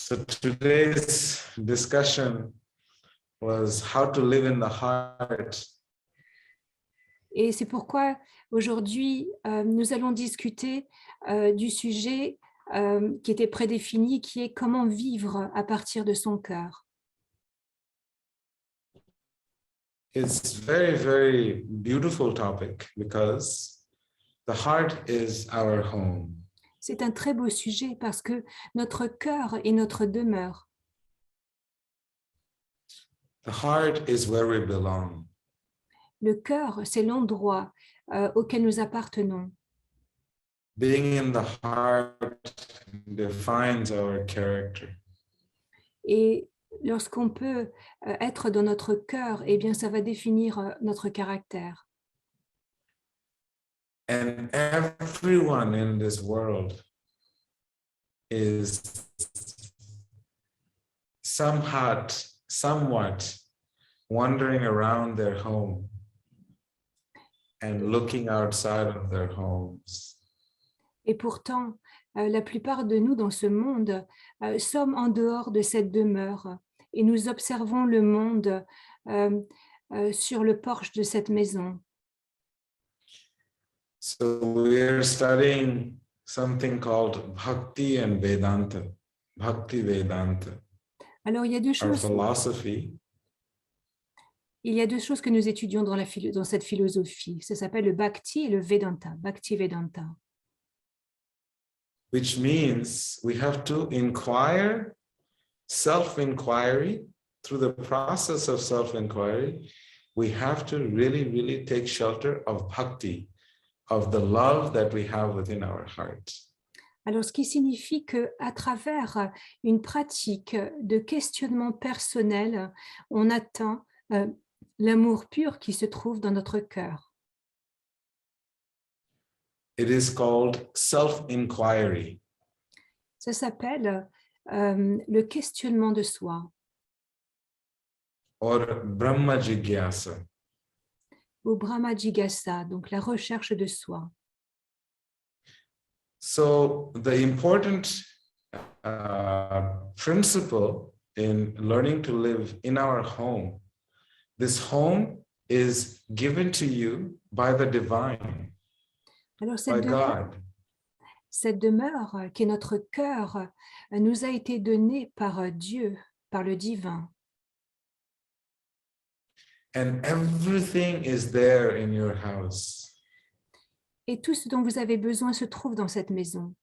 So today's discussion was how to live in the heart. Et c'est pourquoi aujourd'hui, nous allons discuter du sujet qui était prédéfini, qui est comment vivre à partir de son cœur. It's very, very beautiful topic because the heart is our home. C'est un très beau sujet parce que notre cœur est notre demeure. The heart is where we belong. Le cœur, c'est l'endroit auquel nous appartenons. Being in the heart defines our character. Et lorsqu'on peut être dans notre cœur, eh bien, ça va définir notre caractère. And everyone in this world is somewhat wandering around their home and looking outside of their homes. Et pourtant, la plupart de nous dans ce monde sommes en dehors de cette demeure et nous observons le monde sur le porche de cette maison. So we're studying something called Bhakti and Vedanta, Bhakti Vedanta, Alors, il y a deux our choses, philosophy. il y a deux choses que nous étudions dans cette philosophie. Ça s'appelle le Bhakti et le Vedanta, Bhakti Vedanta. Which means we have to inquire, self-inquiry. Through the process of self-inquiry, we have to really take shelter of bhakti, of the love that we have within our heart. Alors, ce qui signifie qu'à travers une pratique de questionnement personnel, on atteint l'amour pur qui se trouve dans notre cœur. It is called self-inquiry. Ça s'appelle le questionnement de soi, Or Brahma Jigyasa. ou Brahma Jigyasa, donc la recherche de soi. So the important principle in learning to live in our home, this home is given to you by the divine, Alors by God. cette demeure qui est notre cœur nous a été donnée par Dieu, par le divin. And everything is there in your house. Et tout ce dont vous avez besoin se trouve dans cette maison.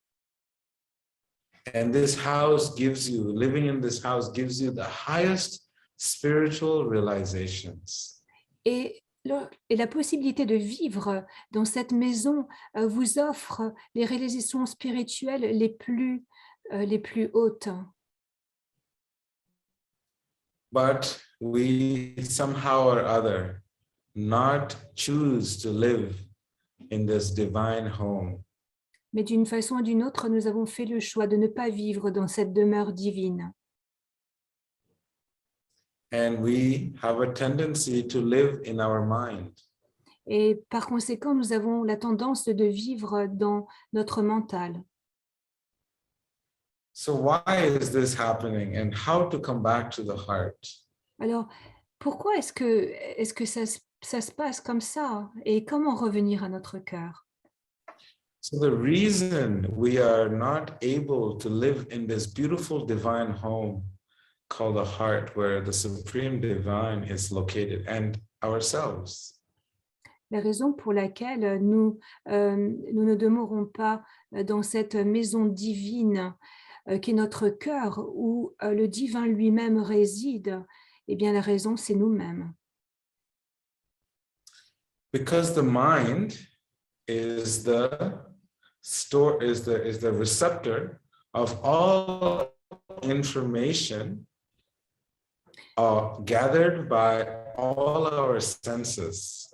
And this house gives you, living in this house gives you the highest spiritual realizations. Et la possibilité de vivre dans cette maison vous offre les réalisations spirituelles les plus hautes. But we somehow or other not choose to live in this divine home. Mais d'une façon ou d'une autre, nous avons fait le choix de ne pas vivre dans cette demeure divine. And we have a tendency to live in our mind. Et par conséquent, nous avons la tendance de vivre dans notre mental. So why is this happening and how to come back to the heart? Alors, pourquoi est-ce que ça se passe comme ça? Et comment revenir à notre cœur? So the reason we are not able to live in this beautiful divine home called the heart, where the supreme divine is located, and ourselves. La raison pour laquelle nous ne demeurons pas dans cette maison divine qui est notre cœur, où le divin lui-même réside, eh bien la raison c'est nous-mêmes. Because the mind is the receptor of all information gathered by all our senses.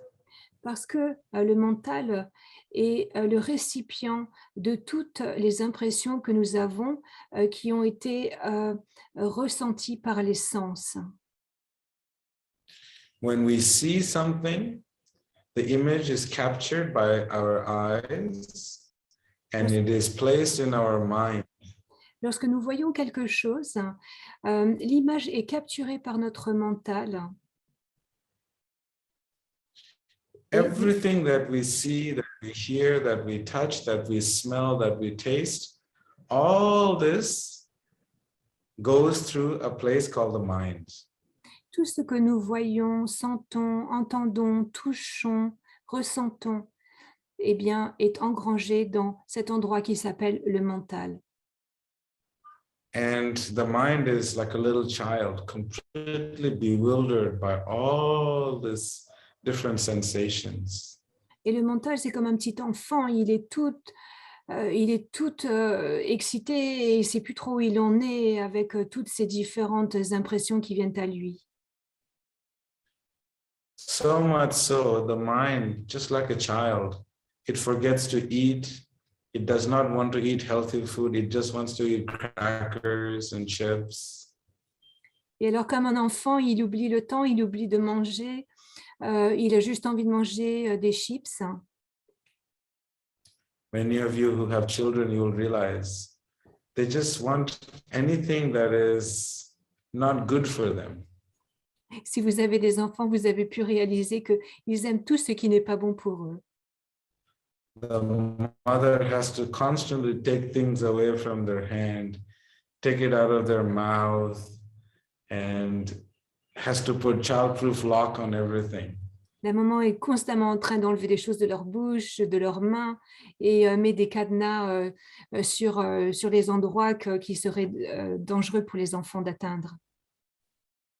Parce que le mental est le récipient de toutes les impressions que nous avons qui ont été ressenties par les sens. When we see something, the image is captured by our eyes and it is placed in our mind. Lorsque nous voyons quelque chose, l'image est capturée par notre mental. Et Everything that we see, that we hear, that we touch, that we smell, that we taste, all this goes through a place called the mind. tout ce que nous voyons, sentons, entendons, touchons, ressentons, eh bien, est engrangé dans cet endroit qui s'appelle le mental. And the mind is like a little child, completely bewildered by all these different sensations. Et le mental, c'est comme un petit enfant, il est tout excité et il ne sait plus trop où il en est avec toutes ces différentes impressions qui viennent à lui. So much so, the mind, just like a child, it forgets to eat. It does not want to eat healthy food. It just wants to eat crackers and chips. Et alors, comme un enfant, il oublie le temps, il oublie de manger, il a juste envie de manger des chips. Many of you who have children, you will realize they just want anything that is not good for them. Si vous avez des enfants, vous avez pu réaliser qu'ils aiment tout ce qui n'est pas bon pour eux. The mother has to constantly take things away from their hand, take it out of their mouth, and has to put childproof lock on everything. La maman est constamment en train d'enlever des choses de leur bouche, de leurs mains, et met des cadenas sur les endroits qui seraient dangereux pour les enfants d'atteindre.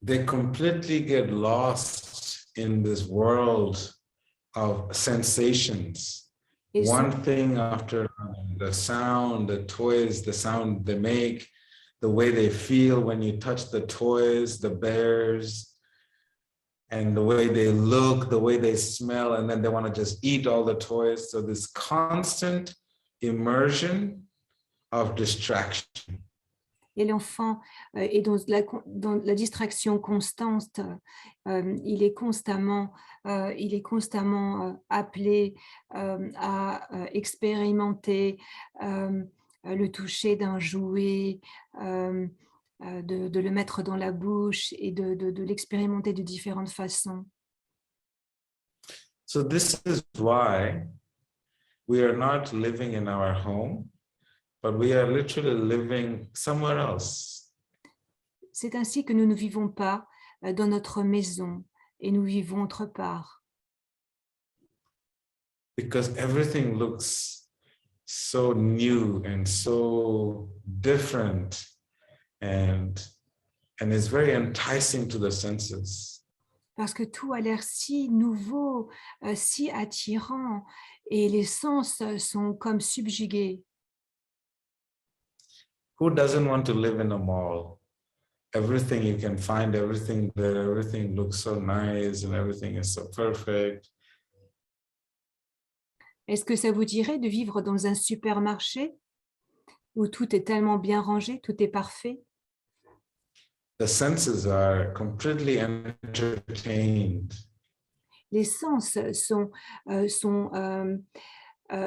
They completely get lost in this world of sensations. Et One thing after another, the sound, the toys, the sound they make, the way they feel when you touch the toys, the bears, and the way they look, the way they smell, and then they want to just eat all the toys. So this constant immersion of distraction. Et l'enfant est dans la distraction constante. Il est constamment appelé à expérimenter le toucher d'un jouet, de le mettre dans la bouche et de l'expérimenter de différentes façons. So this is why we are not living in our home, but we are literally living somewhere else. C'est ainsi que nous ne vivons pas dans notre maison et nous vivons autre part. Because everything looks so new and so different, and it's very enticing to the senses. Parce que tout a l'air si nouveau, si attirant, et les sens sont comme subjugués. Who doesn't want to live in a mall? Everything you can find, everything there, everything looks so nice and everything is so perfect. Est-ce que ça vous dirait de vivre dans un supermarché où tout est tellement bien rangé, tout est parfait? The senses are completely entertained. Les sens sont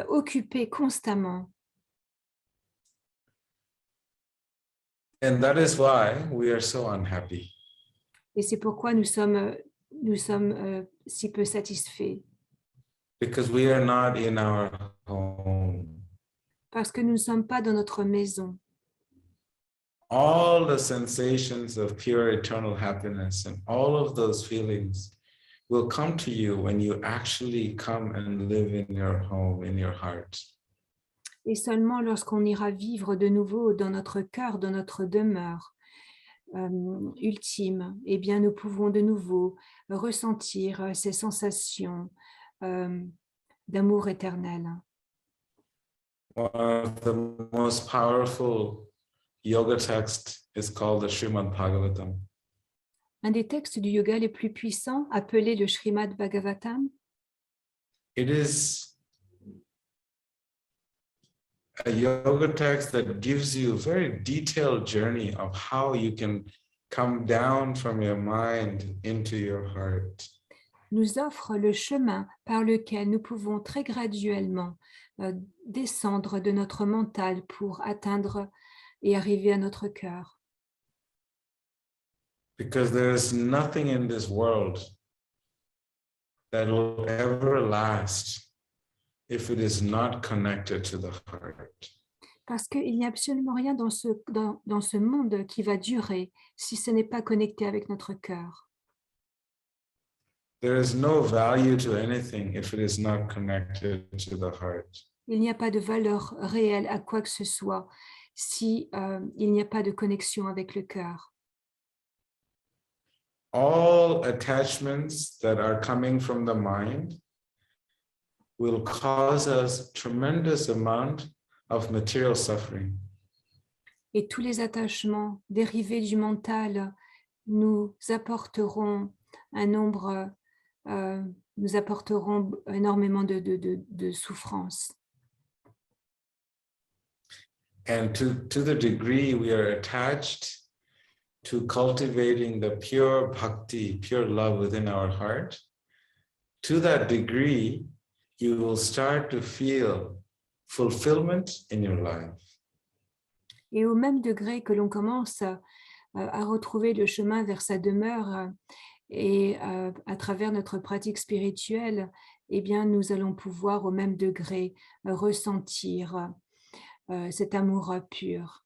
occupés constamment. And that is why we are so unhappy. Et c'est pourquoi nous sommes si peu satisfaits. Because we are not in our home. Parce que nous ne sommes pas dans notre maison. All the sensations of pure eternal happiness and all of those feelings will come to you when you actually come and live in your home, in your heart. Et seulement lorsqu'on ira vivre de nouveau dans notre cœur, dans notre demeure ultime, eh bien nous pouvons de nouveau ressentir ces sensations d'amour éternel. One of the most powerful yoga texts is called the Srimad Bhagavatam. Un des textes du yoga les plus puissants, appelé le Srimad Bhagavatam, It is a yoga text that gives you a very detailed journey of how you can come down from your mind into your heart. nous offre le chemin par lequel nous pouvons très graduellement descendre de notre mental pour atteindre et arriver à notre cœur. Because there is nothing in this world that will ever last if it is not connected to the heart. Parce qu'il n'y a absolument rien dans ce monde qui va durer si ce n'est pas connecté avec notre cœur. There is no value to anything if it is not connected to the heart. Il n'y a pas de valeur réelle à quoi que ce soit si il n'y a pas de connexion avec le cœur. All attachments that are coming from the mind will cause us tremendous amount of material suffering. Et tous les attachements dérivés du mental nous apporteront nous apporteront énormément de souffrance. And to the degree we are attached to cultivating the pure bhakti, pure love within our heart, to that degree, you will start to feel fulfillment in your life. Et au même degré que l'on commence à retrouver le chemin vers sa demeure et à travers notre pratique spirituelle, eh bien, nous allons pouvoir au même degré ressentir cet amour pur.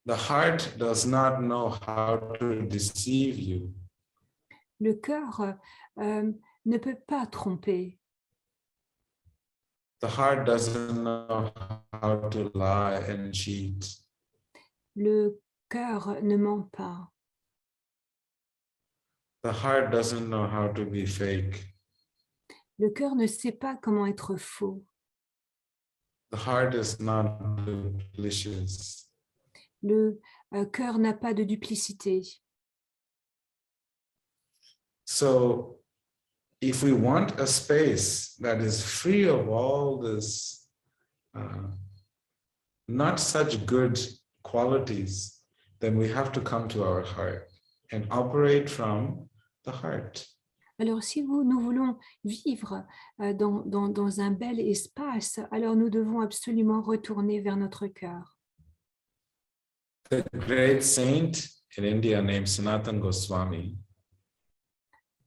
The heart does not know how to deceive you. Le cœur ne peut pas tromper. The heart doesn't know how to lie and cheat. Le cœur ne ment pas. The heart doesn't know how to be fake. Le cœur ne sait pas comment être faux. The heart is not duplicitous. Le cœur n'a pas de duplicité. So, if we want a space that is free of all this not such good qualities, then we have to come to our heart and operate from the heart. Alors, si nous voulons vivre dans un bel espace, alors nous devons absolument retourner vers notre cœur. The great saint in India named Sanatana Goswami,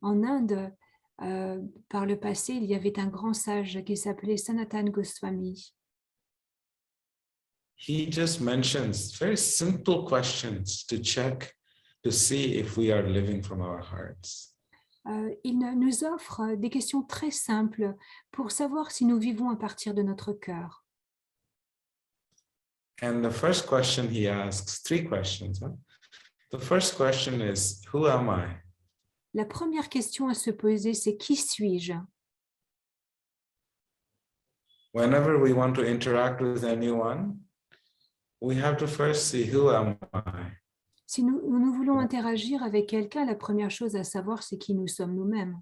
En Inde, par le passé, il y avait un grand sage qui s'appelait Sanatana Goswami. he just mentions very simple questions to check to see if we are living from our hearts. Il nous offre des questions très simples pour savoir si nous vivons à partir de notre cœur. And the first question he asks, three questions. The first question is, who am I? La première question à se poser, c'est qui suis-je? Whenever we want to interact with anyone, we have to first see, who am I? Si nous voulons interagir avec quelqu'un, la première chose à savoir, c'est qui nous sommes nous-mêmes.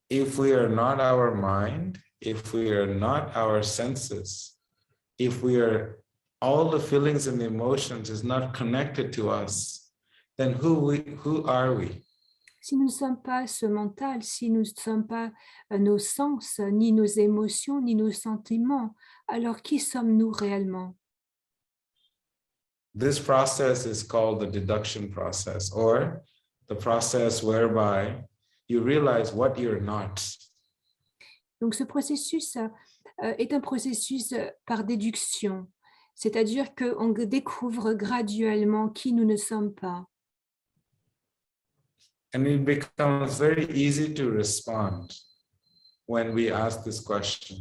If we are not our mind, if we are not our senses, if we are all the feelings and emotions is not connected to us, then who are we? Si nous ne sommes pas ce mental, si nous ne sommes pas nos sens, ni nos émotions, ni nos sentiments, alors qui sommes-nous réellement? This process is called the deduction process, or the process whereby you realize what you're not. Donc ce processus est un processus par déduction, c'est-à-dire qu'on découvre graduellement qui nous ne sommes pas. And it becomes very easy to respond when we ask this question,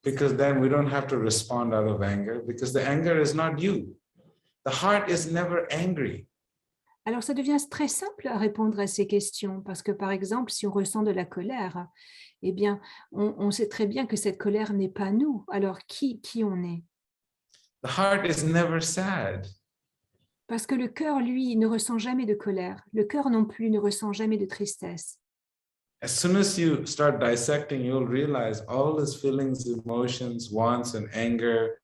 because then we don't have to respond out of anger, because the anger is not you. The heart is never angry. Alors ça devient très simple à répondre à ces questions, parce que par exemple, si on ressent de la colère, eh bien, on sait très bien que cette colère n'est pas nous. Alors qui on est? The heart is never sad. Parce que le cœur, lui, ne ressent jamais de colère. Le cœur non plus ne ressent jamais de tristesse. As soon as you start dissecting, you'll realize all these feelings, emotions, wants, and anger,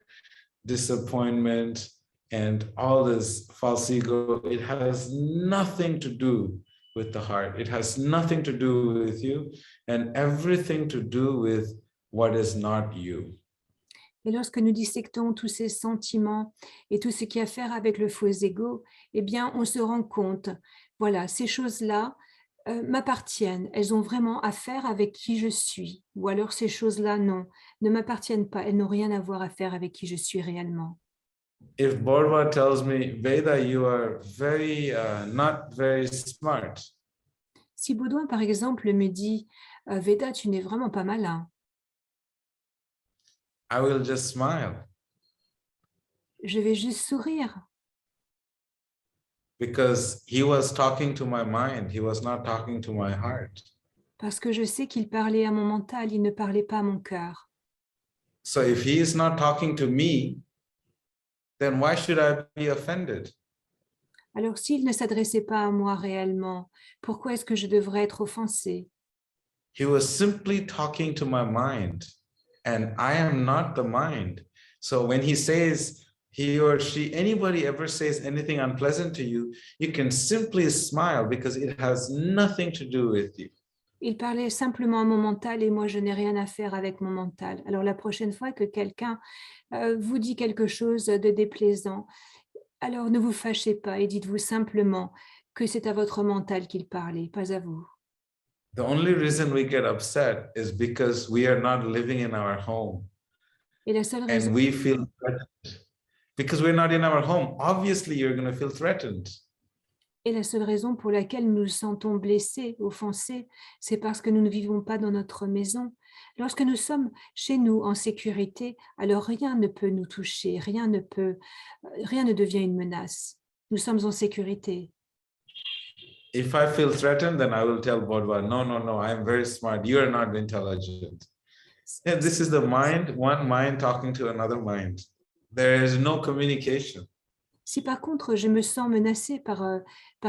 disappointment, and all this false ego, it has nothing to do with the heart. It has nothing to do with you, and everything to do with what is not you. Et lorsque nous dissectons tous ces sentiments et tout ce qui a à faire avec le faux ego, eh bien, on se rend compte, voilà, ces choses-là m'appartiennent. Elles ont vraiment à faire avec qui je suis. Ou alors ces choses-là, non, ne m'appartiennent pas. Elles n'ont rien à voir à faire avec qui je suis réellement. If Bodwa tells me, Veda, you are very not very smart, Si Baudouin, par exemple, me dit Veda, tu n'es vraiment pas malin, I will just smile je vais juste sourire because he was talking to my mind. He was not talking to my heart. parce que je sais qu'il parlait à mon mental, il ne parlait pas à mon cœur. So if he is not talking to me, then why should I be offended? Alors s'il ne s'adressait pas à moi réellement, pourquoi est-ce que je devrais être offensée? He was simply talking to my mind, and I am not the mind. So when he says, he or she, anybody ever says anything unpleasant to you, you can simply smile because it has nothing to do with you. Il parlait simplement à mon mental et moi, je n'ai rien à faire avec mon mental. Alors la prochaine fois que quelqu'un vous dit quelque chose de déplaisant, alors ne vous fâchez pas et dites-vous simplement que c'est à votre mental qu'il parlait, pas à vous. The only reason we get upset is because we are not living in our home Et la seule raison, and we feel threatened. Because we're not in our home, obviously you're going to feel threatened. et la seule raison pour laquelle nous nous sentons blessés, offensés, c'est parce que nous ne vivons pas dans notre maison. Lorsque nous sommes chez nous en sécurité, alors rien ne peut nous toucher, rien ne devient une menace. Nous sommes en sécurité. If I feel threatened, then I will tell Bodwa, no, no, no, I'm very smart. You're not intelligent. And this is the mind, one mind talking to another mind. There is no communication. Si par contre je me sens menacée par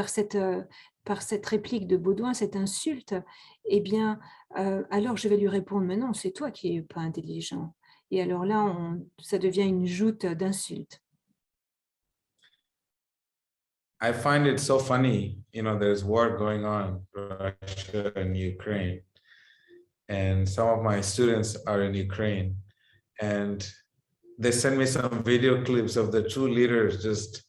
cette réplique de Baudouin, cette insulte, eh bien, alors je vais lui répondre, mais non, c'est toi qui es pas intelligent. Et alors là, ça devient une joute d'insultes. I find it so funny, there's war going on, Russia and Ukraine, and some of my students are in Ukraine, and they send me some video clips of the two leaders just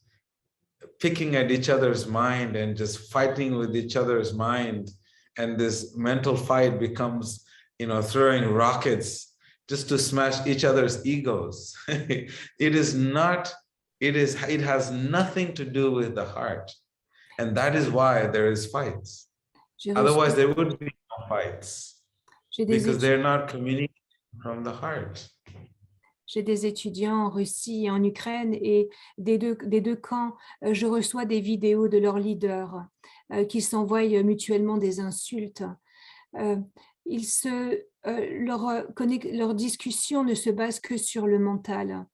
picking at each other's mind and just fighting with each other's mind. And this mental fight becomes, throwing rockets just to smash each other's egos. It has nothing to do with the heart. And that is why there is fights. J'ai reçu- Otherwise, there would be no fights J'ai des, because étu- they're not communicating from the heart. j'ai des étudiants en Russie et en Ukraine et des deux camps, je reçois des vidéos de leurs leaders qui s'envoient mutuellement des insultes. Leur discussion ne se base que sur le mental.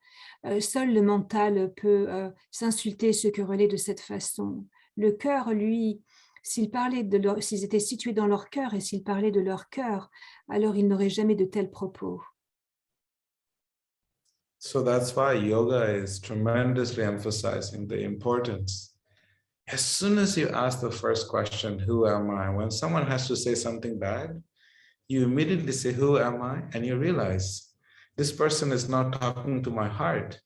Seul le mental peut s'insulter, se quereller de cette façon. Le cœur, lui, s'ils étaient situés dans leur cœur et s'ils parlaient de leur cœur, alors ils n'auraient jamais de tels propos. So that's why yoga is tremendously emphasizing the importance. As soon as you ask the first question, who am I? When someone has to say something bad, you immediately say, who am I? And you realize this person is not talking to my heart.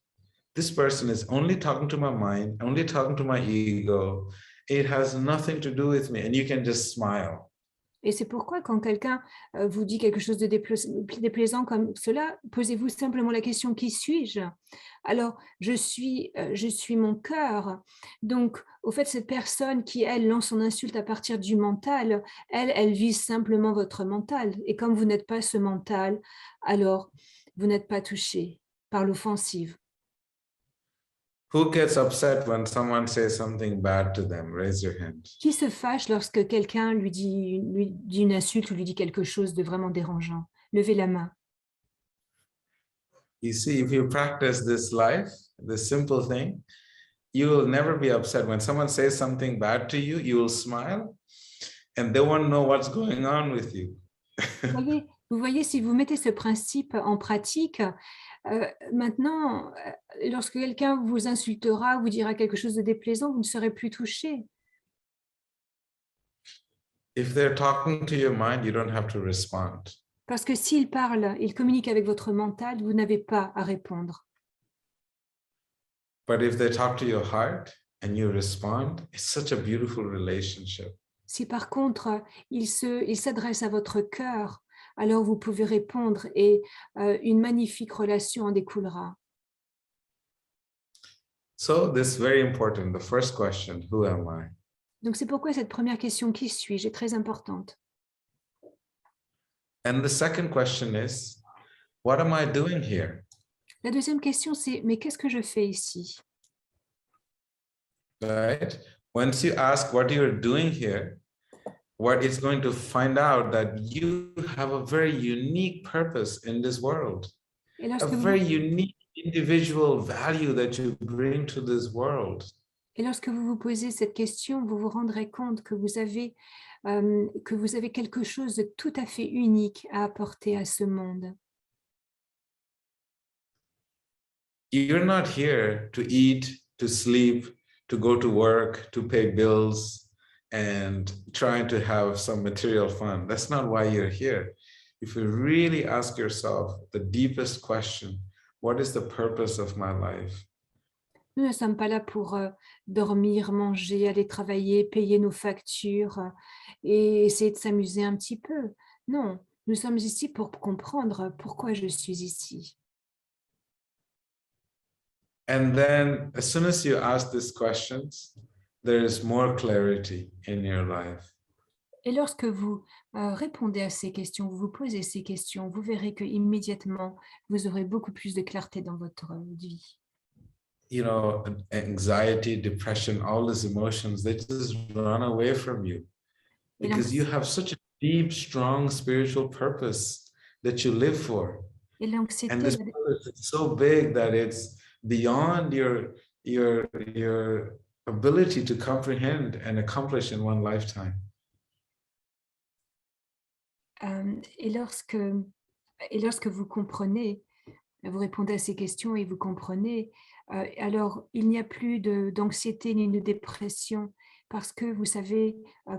This person is only talking to my mind, only talking to my ego. It has nothing to do with me. And you can just smile. Et c'est pourquoi quand quelqu'un vous dit quelque chose de déplaisant comme cela, posez-vous simplement la question, qui suis-je? Alors, je suis mon cœur. Donc, au fait, cette personne qui, elle, lance son insulte à partir du mental, elle vise simplement votre mental. Et comme vous n'êtes pas ce mental, alors vous n'êtes pas touché par l'offensive. Who gets upset when someone says something bad to them? Raise your hand. Qui se fâche lorsque quelqu'un lui dit une insulte ou lui dit quelque chose de vraiment dérangeant? Levez la main. You see, if you practice this life, this simple thing, you will never be upset. When someone says something bad to you, you will smile and they won't know what's going on with you. Vous voyez, si vous mettez ce principe en pratique, maintenant, lorsque quelqu'un vous insultera, vous dira quelque chose de déplaisant, vous ne serez plus touché. If they're talking to your mind, you don't have to respond. Parce que s'il parle, il communique avec votre mental, vous n'avez pas à répondre. But if they talk to your heart and you respond, it's such a beautiful relationship. Si par contre, il s'adresse à votre cœur, alors vous pouvez répondre et une magnifique relation en découlera. So this is very important. The first question, who am I? Donc c'est pourquoi cette première question, qui suis-je, est très importante. And the second question is, what am I doing here? La deuxième question, c'est mais qu'est-ce que je fais ici? Right? Once you ask what you're doing here, what it's going to find out that you have a very unique purpose in this world, Et a lorsque very vous, unique individual value that you bring to this world. et lorsque vous vous posez cette question, vous vous rendrez compte que vous avez quelque chose de tout à fait unique à apporter à ce monde. You're not here to eat, to sleep, to go to work, to pay bills, and trying to have some material fun. That's not why you're here. If you really ask yourself the deepest question, what is the purpose of my life? Nous ne sommes pas là pour dormir, manger, aller travailler, payer nos factures et essayer de s'amuser un petit peu. Non, nous sommes ici pour comprendre pourquoi je suis ici. And then as soon as you ask these questions, there is more clarity in your life. Et lorsque vous répondez à ces questions, vous vous posez ces questions, vous verrez que immédiatement vous aurez beaucoup plus de clarté dans votre vie. You know, anxiety, depression, all these emotions, they just run away from you Et because you have such a deep, strong spiritual purpose that you live for. And l'anxiété, this purpose is so big that it's beyond your ability to comprehend and accomplish in one lifetime. et lorsque vous comprenez, vous répondez à ces questions et vous comprenez, alors il n'y a plus d'anxiété ni de dépression parce que vous savez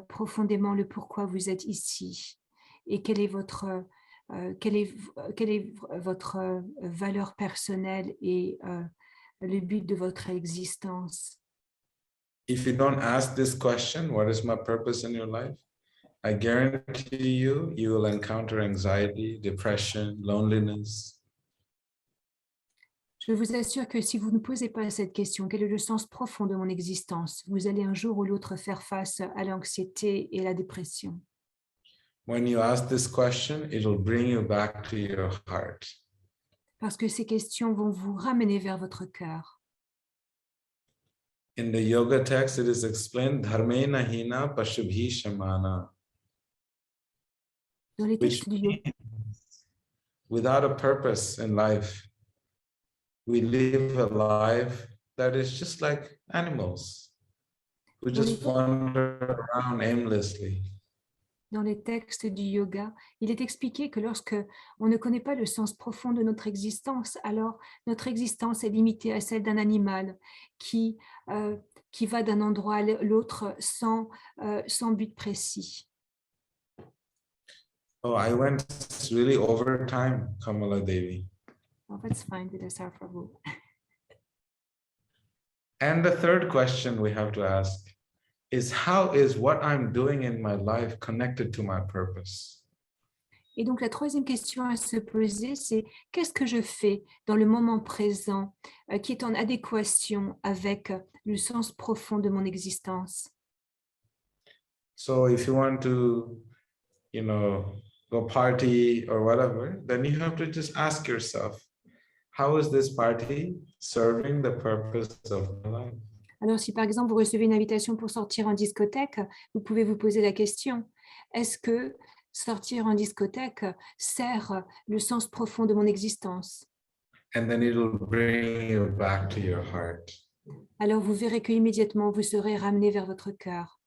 profondément le pourquoi vous êtes ici et quelle est votre valeur personnelle et le but de votre existence. If you don't ask this question, what is my purpose in your life? I guarantee you, you will encounter anxiety, depression, loneliness. Je vous assure que si vous ne posez pas cette question, quel est le sens profond de mon existence, vous allez un jour ou l'autre faire face à l'anxiété et à la dépression. When you ask this question, it will bring you back to your heart. Parce que ces questions vont vous ramener vers votre cœur. In the yoga text, it is explained, dharmena hina pashubhi shamana. Dans les Which textes du yoga, means, without a purpose in life, we live a life that is just like animals who just wander around aimlessly. dans les textes du yoga, il est expliqué que lorsque on ne connaît pas le sens profond de notre existence, alors notre existence est limitée à celle d'un animal qui va d'un endroit à l'autre sans but précis. Oh, I went really over time, Kamala Devi. Oh, that's fine, Vidasar Prabhu. And the third question we have to ask is, how is what I'm doing in my life connected to my purpose? Et donc la troisième question à se poser, c'est qu'est-ce que je fais dans le moment présent qui est en adéquation avec le sens profond de mon existence? So if you want to, you know, go party or whatever, then you have to just ask yourself, how is this party serving the purpose of my life? Alors si par exemple vous recevez une invitation pour sortir en discothèque, vous pouvez vous poser la question, est-ce que sortir en discothèque sert le sens profond de mon existence? And then it will bring you back to your heart. Alors vous verrez qu'immédiatement vous serez ramené vers votre cœur.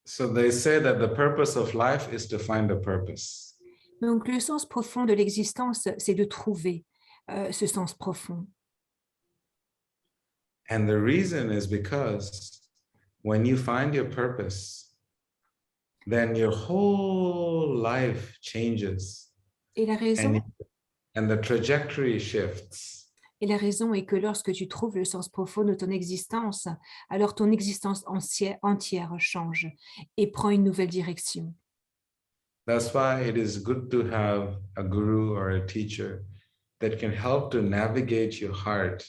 So they say that the purpose of life is to find a purpose. Donc le sens profond de l'existence, c'est de trouver ce sens profond. And the reason is because when you find your purpose, then your whole life changes Et la raison, and, and the trajectory shifts. et la raison est que lorsque tu trouves le sens profond de ton existence, alors ton existence entière change et prend une nouvelle direction. That's why it is good to have a guru or a teacher that can help to navigate your heart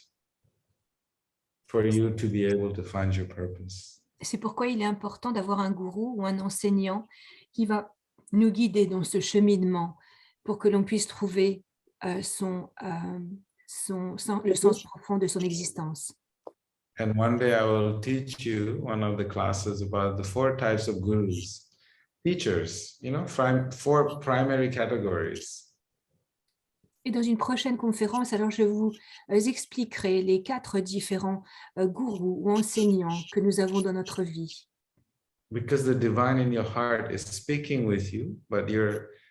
for you to be able to find your purpose. C'est pourquoi il est important d'avoir un gourou ou un enseignant qui va nous guider dans ce cheminement pour que l'on puisse trouver le sens profond de son existence. And one day I will teach you one of the classes about the 4 types of gurus, teachers, 4 primary categories. Et dans une prochaine conférence, alors je vous expliquerai les 4 différents gourous ou enseignants que nous avons dans notre vie. Because the divine in your heart is speaking with you, but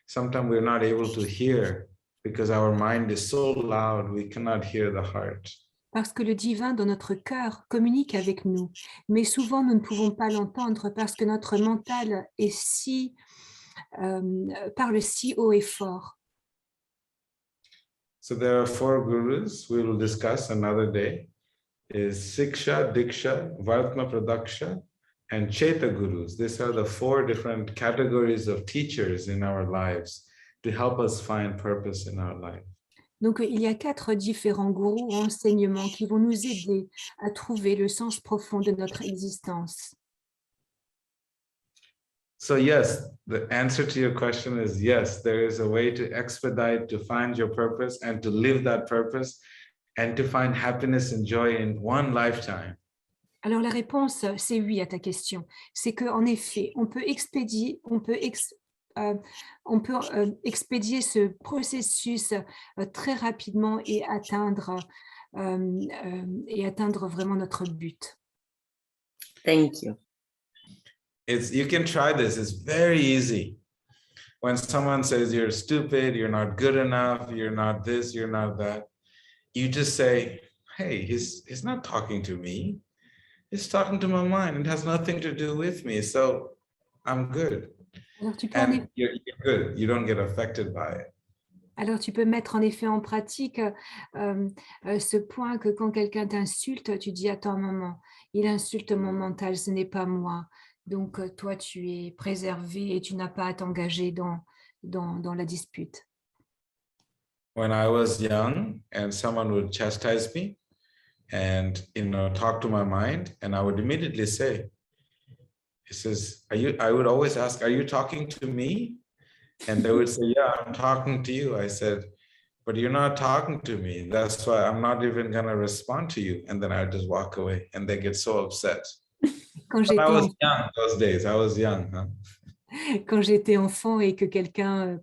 sometimes we're not able to hear because our mind is so loud, we cannot hear the heart. Parce que le divin dans notre cœur communique avec nous, mais souvent nous ne pouvons pas l'entendre parce que notre mental est parle si haut et fort. So there are 4 gurus we will discuss another day. Is Siksha, Diksha, Vartma Pradaksha, and Cheta gurus. These are the 4 different categories of teachers in our lives to help us find purpose in our life. Donc, il y a 4 différents gourous ou enseignements qui vont nous aider à trouver le sens profond de notre existence. So yes, the answer to your question is yes, there is a way to expedite, to find your purpose and to live that purpose and to find happiness and joy in one lifetime. Alors, la réponse, c'est oui à ta question. C'est qu'en effet, on peut expédier ce processus très rapidement et atteindre vraiment notre but. Thank you. You can try this. It's very easy. When someone says you're stupid, you're not good enough, you're not this, you're not that, you just say, hey, he's not talking to me. He's talking to my mind. It has nothing to do with me. So I'm good. Alors, tu peux And you're good. You don't get affected by it. Alors, tu peux mettre en effet en pratique ce point que quand quelqu'un t'insulte, tu dis, attends un moment, il insulte mon mental, ce n'est pas moi. Donc, toi, tu es préservé et tu n'as pas à t'engager dans la dispute. When I was young and someone would chastise me and, talk to my mind, and I would immediately say, he says, I would always ask, are you talking to me? And they would say, yeah, I'm talking to you. I said, but you're not talking to me. That's why I'm not even going to respond to you. And then I would just walk away and they get so upset. But I was young those days. I was young. Huh? Quand j'étais enfant et que quelqu'un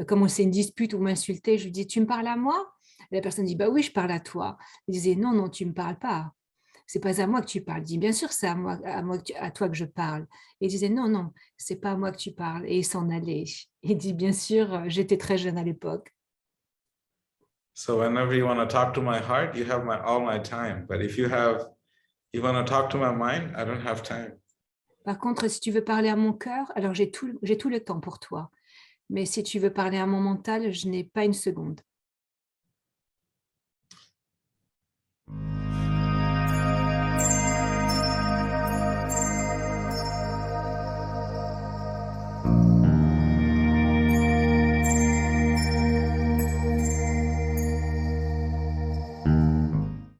commençait une dispute ou m'insultait, je lui dis, tu me parles à moi? Et la personne dit, bah oui, je parle à toi. Il disait, non, non, tu ne me parles pas. C'est pas à moi que tu parles. Il dit, bien sûr, c'est à toi que je parle. Et il disait, non, non, c'est pas à moi que tu parles. Et il s'en allait. Il dit, bien sûr, j'étais très jeune à l'époque. So whenever you want to talk to my heart, you have all my time. But if you want to talk to my mind, I don't have time. Par contre, si tu veux parler à mon cœur, alors j'ai tout le temps pour toi. Mais si tu veux parler à mon mental, je n'ai pas une seconde.